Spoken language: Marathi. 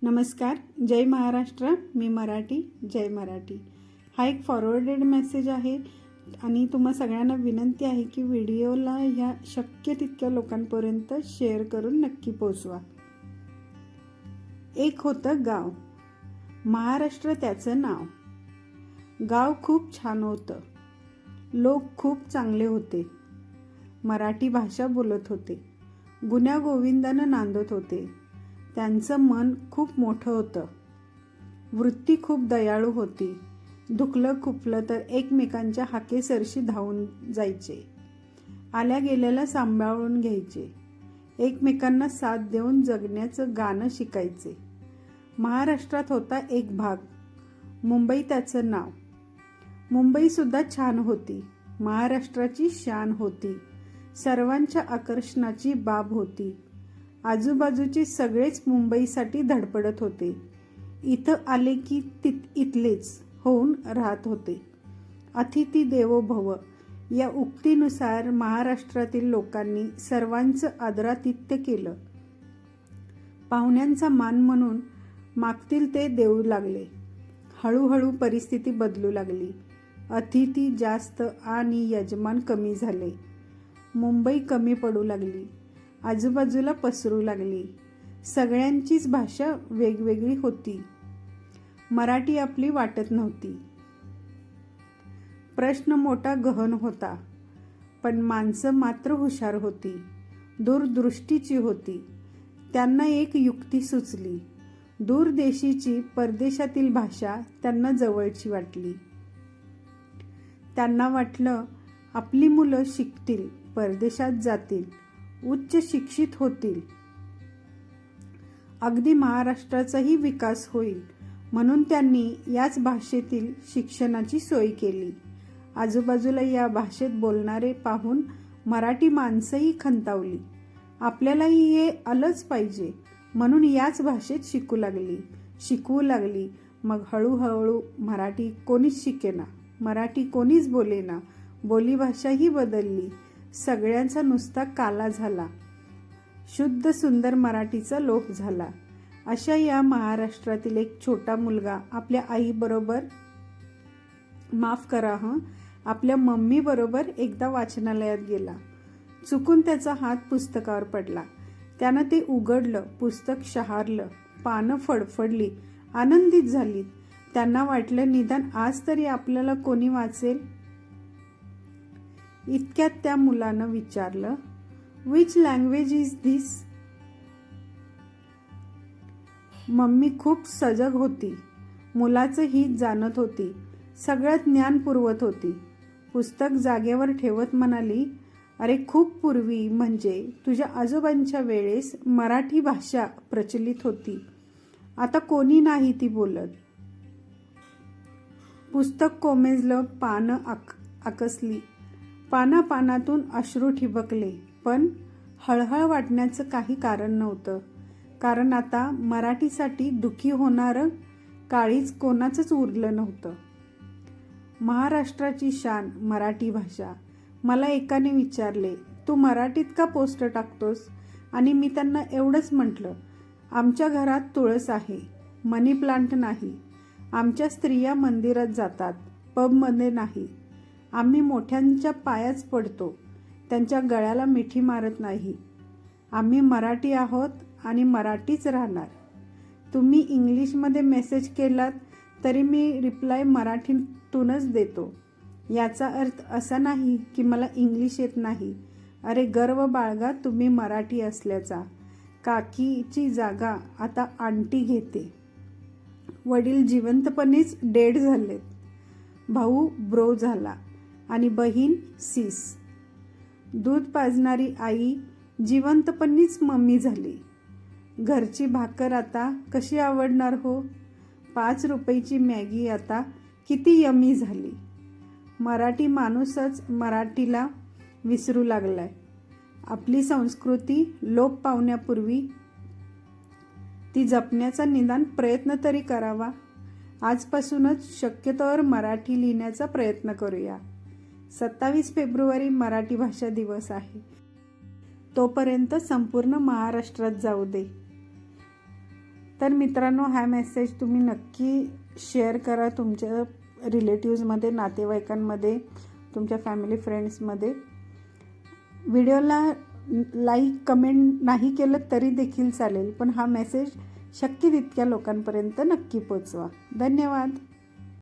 नमस्कार. जय महाराष्ट्र. मी मराठी. जय मराठी. हा एक फॉरवर्डेड मेसेज आहे आणि तुम्हा सगळ्यांना विनंती आहे की व्हिडिओला ह्या शक्य तितक्या लोकांपर्यंत शेअर करून नक्की पोचवा. एक होतं गाव, महाराष्ट्र त्याचं नाव. गाव खूप छान होतं, लोक खूप चांगले होते, मराठी भाषा बोलत होते, गुण्यागोविंदानं नांदत होते. त्यांचं मन खूप मोठं होतं, वृत्ती खूप दयाळू होती. दुखलं खुपलं तर एकमेकांच्या हाकेसरशी धावून जायचे, आल्या गेल्याला सांभाळून घ्यायचे, एकमेकांना साथ देऊन जगण्याचं गाणं शिकायचे. महाराष्ट्रात होता एक भाग, मुंबई त्याचं नाव. मुंबईसुद्धा छान होती, महाराष्ट्राची शान होती, सर्वांच्या आकर्षणाची बाब होती. आजूबाजूचे सगळेच मुंबईसाठी धडपडत होते. इथं आले की इथलेच होऊन राहत होते. अतिथी देवो भव या उक्तीनुसार महाराष्ट्रातील लोकांनी सर्वांचं आदरातिथ्य केलं. पाहुण्यांचा मान म्हणून मागतील ते देऊ लागले. हळूहळू परिस्थिती बदलू लागली. अतिथी जास्त आणि यजमान कमी झाले. मुंबई कमी पडू लागली, आजूबाजूला पसरू लागली. सगळ्यांचीच भाषा वेगवेगळी होती, मराठी आपली वाटत नव्हती. प्रश्न मोठा गहन होता, पण माणसं मात्र हुशार होती, दूरदृष्टीची होती. त्यांना एक युक्ती सुचली. दूरदेशीची परदेशातील भाषा त्यांना जवळची वाटली. त्यांना वाटलं आपली मुलं शिकतील, परदेशात जातील, उच्च शिक्षित होतील, अगदी महाराष्ट्राचाही विकास होईल, म्हणून त्यांनी याच भाषेतील शिक्षणाची सोय केली. आजूबाजूला या भाषेत बोलणारे पाहून मराठी माणसंही खंतावली. आपल्यालाही हे आलंच पाहिजे म्हणून याच भाषेत शिकवू लागली. मग हळूहळू मराठी कोणीच शिकेना, मराठी कोणीच बोलेना, बोलीभाषाही बदलली. सगळ्यांचा नुसता काला झाला. शुद्ध सुंदर मराठीचा लोप झाला. अशा या महाराष्ट्रातील एक छोटा मुलगा आपल्या आईबरोबर, माफ करा आपल्या मम्मीबरोबर एकदा वाचनालयात गेला. चुकून त्याचा हात पुस्तकावर पडला. त्यानं ते उघडलं, पुस्तक शहारलं, पानं फडफडली, आनंदित झाली. त्यांना वाटलं निदान आज तरी आपल्याला कोणी वाचेल. इतक्यात त्या मुलानं विचारलं, which language is this? Mummy खूप सजग होती, मुलाचं हित जाणत होती, सगळं ज्ञान पुरवत होती. पुस्तक जागेवर ठेवत म्हणाली, अरे खूप पूर्वी, म्हणजे तुझ्या आजोबांच्या वेळेस मराठी भाषा प्रचलित होती. आता कोणी नाही ती बोलत. पुस्तक कोमेजलं, पानं आकसली, पानापानातून अश्रू ठिबकले. पण हळहळ वाटण्याचं काही कारण नव्हतं, कारण आता मराठीसाठी दुःखी होणारं काळीच कोणाचंच उरलं नव्हतं. महाराष्ट्राची शान मराठी भाषा. मला एकाने विचारले, तू मराठीत का पोस्ट टाकतोस? आणि मी त्यांना एवढंच म्हटलं, आमच्या घरात तुळस आहे, मनी प्लांट नाही. आमच्या स्त्रिया मंदिरात जातात, पबमध्ये नाही. आम्ही मोठ्यांच्या पायाच पडतो, त्यांच्या गळ्याला मिठी मारत नाही. आम्ही मराठी आहोत आणि मराठीच राहणार. तुम्ही इंग्लिशमध्ये मेसेज केलात तरी मी रिप्लाय मराठीतूनच देतो. याचा अर्थ असा नाही की मला इंग्लिश येत नाही. अरे गर्व बाळगा तुम्ही मराठी असल्याचा. काकीची जागा आता आंटी घेते. वडील जिवंतपणेच डेड झालेत. भाऊ ब्रो झाला आणि बहीण सीस. दूध पाजणारी आई जिवंतपणीच मम्मी झाली. घरची भाकर आता कशी आवडणार हो? 5 रुपयाची मॅगी आता किती यमी झाली. मराठी माणूसच मराठीला विसरू लागलाय. आपली संस्कृती लोप पावण्यापूर्वी ती जपण्याचा निदान प्रयत्न तरी करावा. आजपासूनच शक्यतोवर मराठी लिहिण्याचा प्रयत्न करूया. 27 फेब्रुवारी मराठी भाषा दिवस आहे. तोपर्यंत संपूर्ण महाराष्ट्रात जाऊ दे. तर मित्रांनो, हा मेसेज तुम्ही नक्की शेअर करा तुमच्या रिलेटिव्समध्ये, नातेवाईकांमध्ये, तुमच्या फॅमिली फ्रेंड्समध्ये. व्हिडिओला लाईक कमेंट नाही केलं तरी देखील चालेल, पण हा मेसेज शक्य तितक्या लोकांपर्यंत नक्की पोचवा. धन्यवाद.